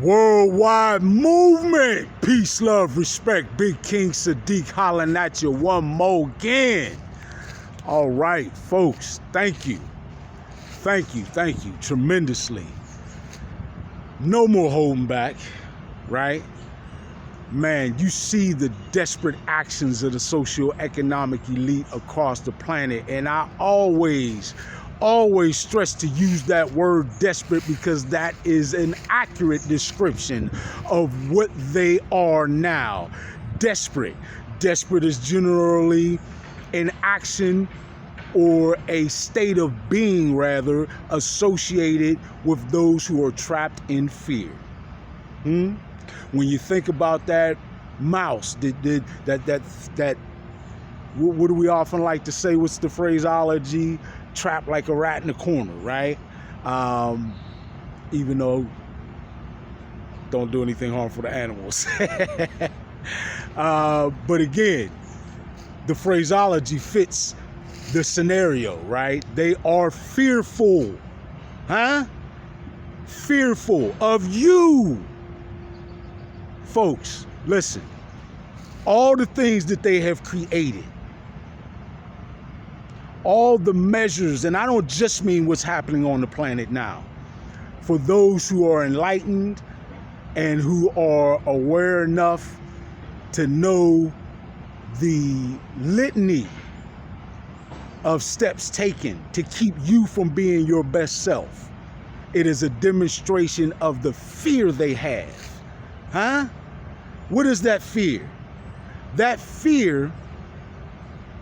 Worldwide movement. Peace, love, respect. Big King Sadiq hollering at you one more again. All right, folks. Thank you. Thank you tremendously. No more holding back, right? Man, you see the desperate actions of the socio-economic elite across the planet. And I always stress to use that word desperate because that is an accurate description of what they are now. Desperate. Desperate is generally an action or a state of being, rather, associated with those who are trapped in fear. When you think about that mouse, that what do we often like to say? What's the phraseology? Trapped like a rat in a corner, right? Even though don't do anything harmful to animals. But again, the phraseology fits the scenario, right? They are fearful, fearful of you. Folks, listen, all the things that they have created, all the measures, and I don't just mean what's happening on the planet now. For those who are enlightened and who are aware enough to know the litany of steps taken to keep you from being your best self, it is a demonstration of the fear they have. What is that fear? That fear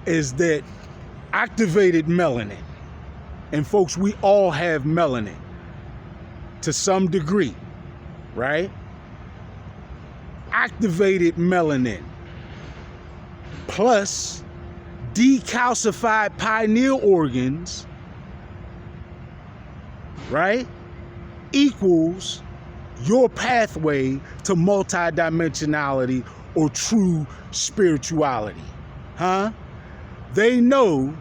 is that activated melanin. And folks, we all have melanin to some degree, right? Activated melanin plus decalcified pineal organs, right, equals your pathway to multidimensionality or true spirituality. They know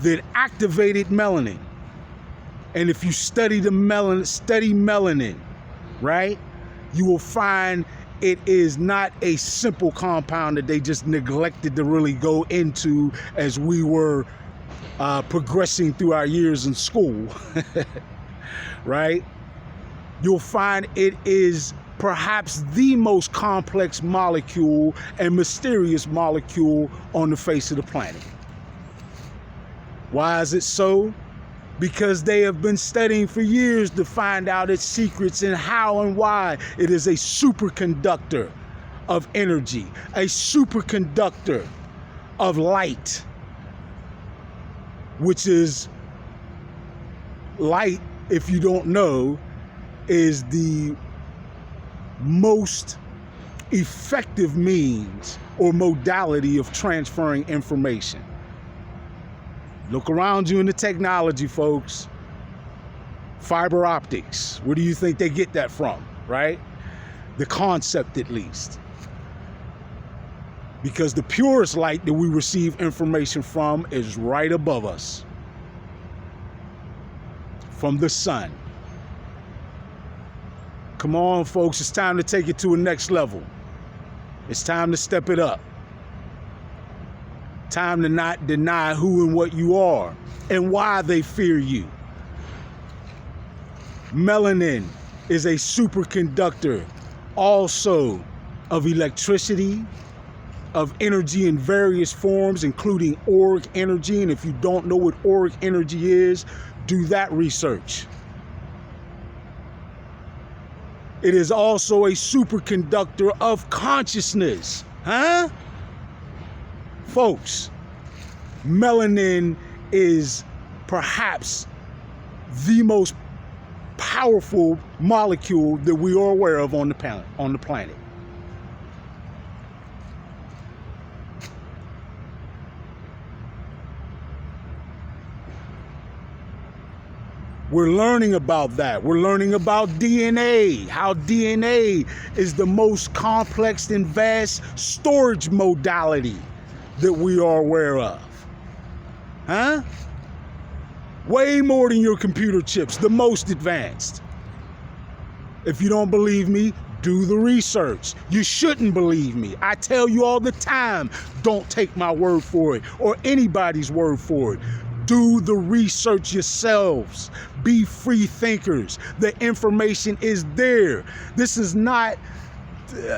that activated melanin, and if you study melanin, right, you will find it is not a simple compound that they just neglected to really go into as we were progressing through our years in school, right? You'll find it is perhaps the most complex molecule and mysterious molecule on the face of the planet. Why is it so? Because they have been studying for years to find out its secrets and how and why it is a superconductor of energy, a superconductor of light, which is light, if you don't know, is the most effective means or modality of transferring information. Look around you in the technology, folks. Fiber optics. Where do you think they get that from, right? The concept, at least. Because the purest light that we receive information from is right above us. From the sun. Come on, folks. It's time to take it to a next level. It's time to step it up. Time to not deny who and what you are and why they fear you. Melanin is a superconductor also of electricity, of energy in various forms, including auric energy. And if you don't know what auric energy is, do that research. It is also a superconductor of consciousness. Folks, melanin is perhaps the most powerful molecule that we are aware of on the planet. We're learning about that. We're learning about DNA, how DNA is the most complex and vast storage modality that we are aware of. Way more than your computer chips, the most advanced. If you don't believe me, do the research. You shouldn't believe me. I tell you all the time, don't take my word for it or anybody's word for it. Do the research yourselves. Be free thinkers. The information is there. This is not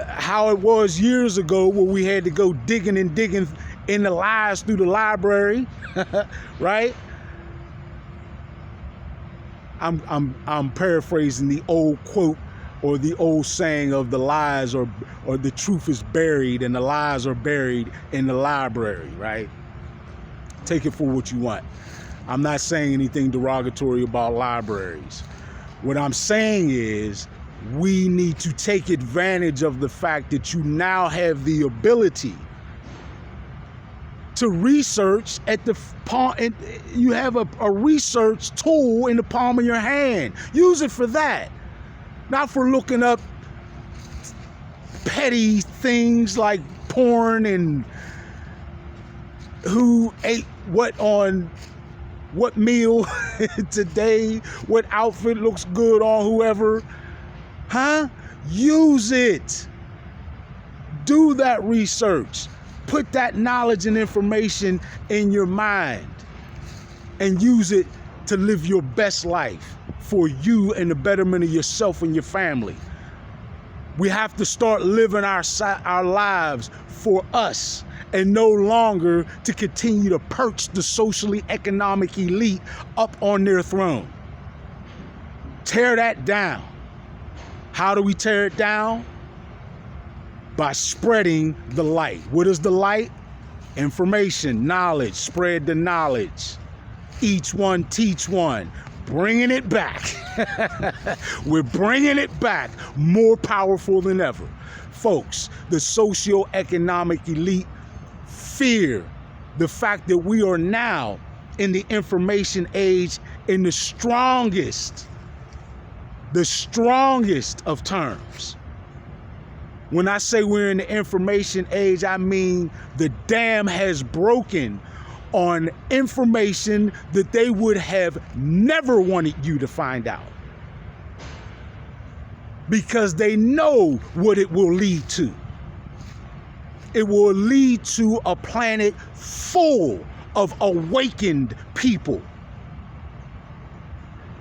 how it was years ago where we had to go digging in the lies through the library, right? I'm paraphrasing the old quote or the old saying of the lies or the truth is buried and the lies are buried in the library, right? Take it for what you want. I'm not saying anything derogatory about libraries. What I'm saying is we need to take advantage of the fact that you now have the ability to research at the palm. You have a research tool in the palm of your hand. Use it for that. Not for looking up petty things like porn and who ate what on what meal today, what outfit looks good on whoever. Use it. Do that research. Put that knowledge and information in your mind and use it to live your best life for you and the betterment of yourself and your family. We have to start living our lives for us and no longer to continue to perch the socially economic elite up on their throne. Tear that down. How do we tear it down? By spreading the light. What is the light? Information, knowledge. Spread the knowledge. Each one teach one. Bringing it back. We're bringing it back more powerful than ever. Folks, the socio-economic elite fear the fact that we are now in the information age in the strongest of terms. When I say we're in the information age, I mean the dam has broken on information that they would have never wanted you to find out. Because they know what it will lead to. It will lead to a planet full of awakened people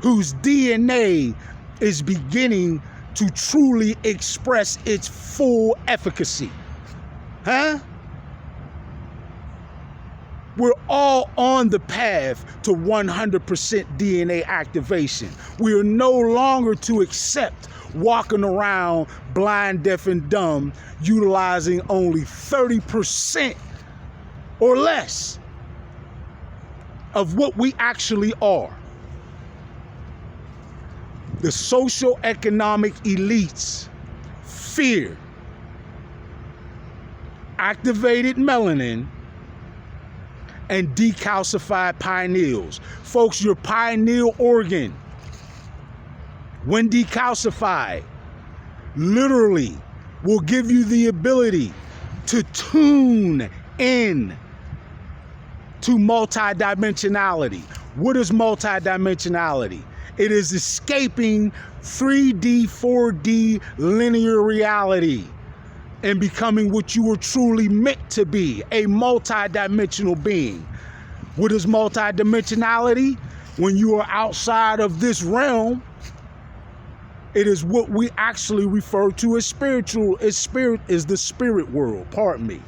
whose DNA is beginning to truly express its full efficacy. We're all on the path to 100% DNA activation. We are no longer to accept walking around blind, deaf, and dumb, utilizing only 30% or less of what we actually are. The socio-economic elites fear activated melanin and decalcified pineals. Folks, your pineal organ, when decalcified, literally will give you the ability to tune in to multidimensionality. What is multidimensionality? It is escaping 3D, 4D linear reality and becoming what you were truly meant to be, a multidimensional being. What is multidimensionality? When you are outside of this realm, it is what we actually refer to as spiritual. Spirit is the spirit world, pardon me.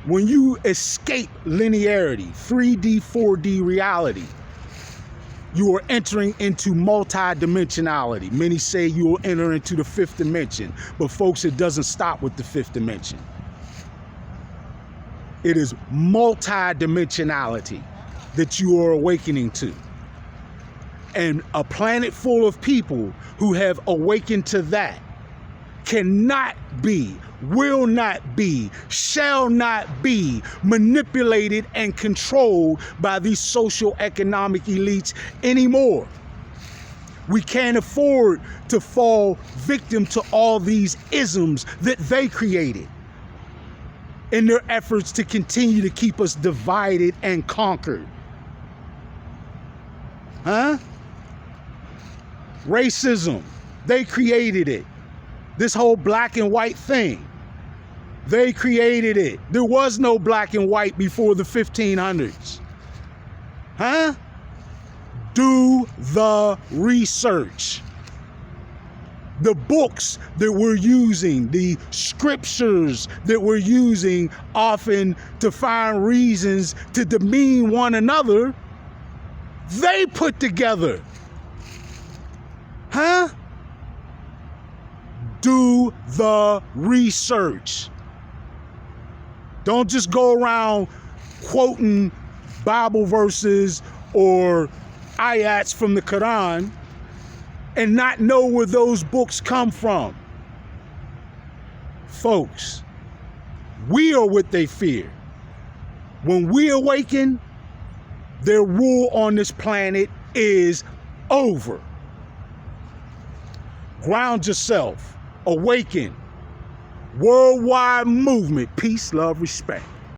When you escape linearity, 3D, 4D reality, you are entering into multidimensionality. Many say you will enter into the fifth dimension, but folks, it doesn't stop with the fifth dimension. It is multidimensionality that you are awakening to. And a planet full of people who have awakened to that cannot be, will not be, shall not be manipulated and controlled by these socio-economic elites anymore. We can't afford to fall victim to all these isms that they created. in their efforts to continue to keep us divided and conquered. Huh? Racism, they created it. This whole black and white thing, they created it. There was no black and white before the 1500s. Huh? Do the research. The books that we're using, the scriptures that we're using often to find reasons to demean one another, they put together. Huh? Do the research. Don't just go around quoting Bible verses or ayats from the Quran and not know where those books come from. Folks, we are what they fear. When we awaken, their rule on this planet is over. Ground yourself. Awaken. Worldwide movement. Peace, love, respect.